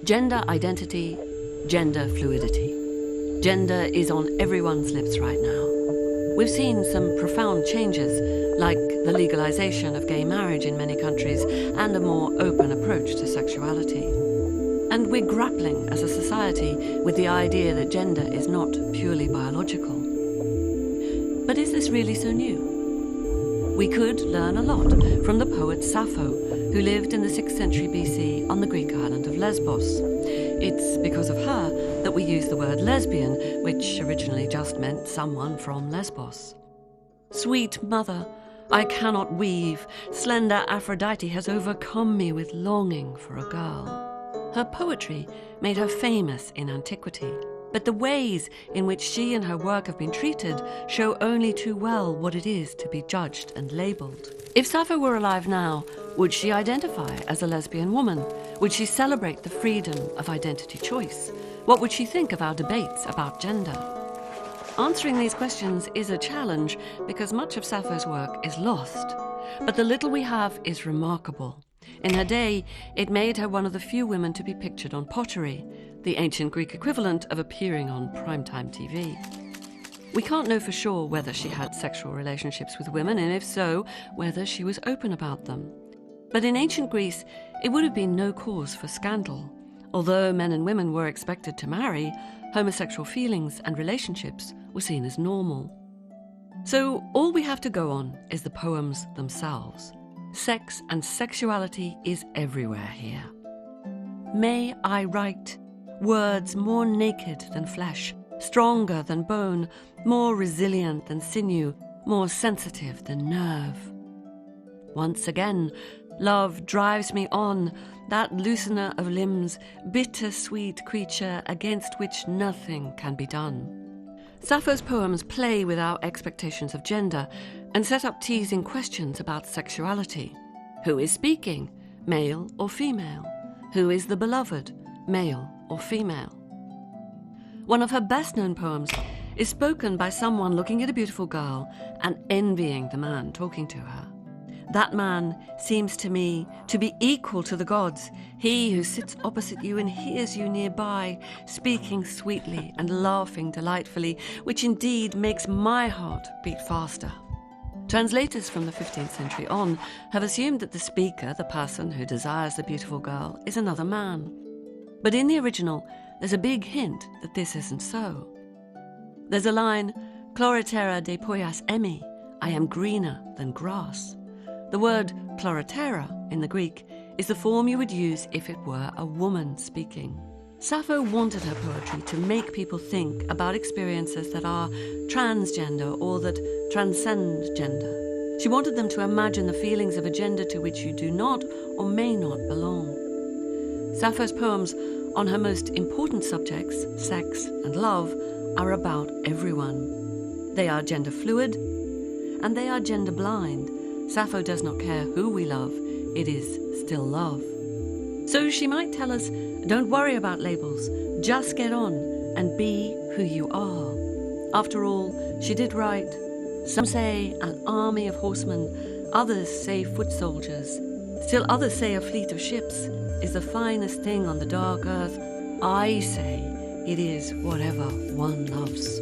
Gender identity, gender fluidity. Gender is on everyone's lips right now. We've seen some profound changes, like the legalization of gay marriage in many countries and a more open approach to sexuality. And we're grappling as a society with the idea that gender is not purely biological. But is this really so new? We could learn a lot from the poet Sappho, who lived in the 6th century BC on the Greek island of Lesbos. It's because of her that we use the word lesbian, which originally just meant someone from Lesbos. Sweet mother, I cannot weave. Slender Aphrodite has overcome me with longing for a girl. Her poetry made her famous in antiquity, but the ways in which she and her work have been treated show only too well what it is to be judged and labelled. If Sappho were alive now, would she identify as a lesbian woman? Would she celebrate the freedom of identity choice? What would she think of our debates about gender? Answering these questions is a challenge because much of Sappho's work is lost. But the little we have is remarkable. In her day, it made her one of the few women to be pictured on pottery, the ancient Greek equivalent of appearing on primetime TV. We can't know for sure whether she had sexual relationships with women, and if so, whether she was open about them. But in ancient Greece, it would have been no cause for scandal. Although men and women were expected to marry, homosexual feelings and relationships were seen as normal. So all we have to go on is the poems themselves. Sex and sexuality is everywhere here. May I write words more naked than flesh, stronger than bone, more resilient than sinew, more sensitive than nerve. Once again, love drives me on, that loosener of limbs, bitter-sweet creature against which nothing can be done. Sappho's poems play with our expectations of gender and set up teasing questions about sexuality. Who is speaking, male or female? Who is the beloved, male or female? One of her best-known poems is spoken by someone looking at a beautiful girl and envying the man talking to her. That man seems to me to be equal to the gods, he who sits opposite you and hears you nearby, speaking sweetly and laughing delightfully, which indeed makes my heart beat faster. Translators from the 15th century on have assumed that the speaker, the person who desires the beautiful girl, is another man. But in the original, there's a big hint that this isn't so. There's a line, "Chloritera de poias emi," I am greener than grass. The word chloritera in the Greek is the form you would use if it were a woman speaking. Sappho wanted her poetry to make people think about experiences that are transgender or that transcend gender. She wanted them to imagine the feelings of a gender to which you do not or may not belong. Sappho's poems on her most important subjects, sex and love, are about everyone. They are gender fluid and they are gender blind. Sappho does not care who we love, it is still love. So she might tell us, don't worry about labels, just get on and be who you are. After all, she did write, some say an army of horsemen, others say foot soldiers, still others say a fleet of ships is the finest thing on the dark earth. I say it is whatever one loves.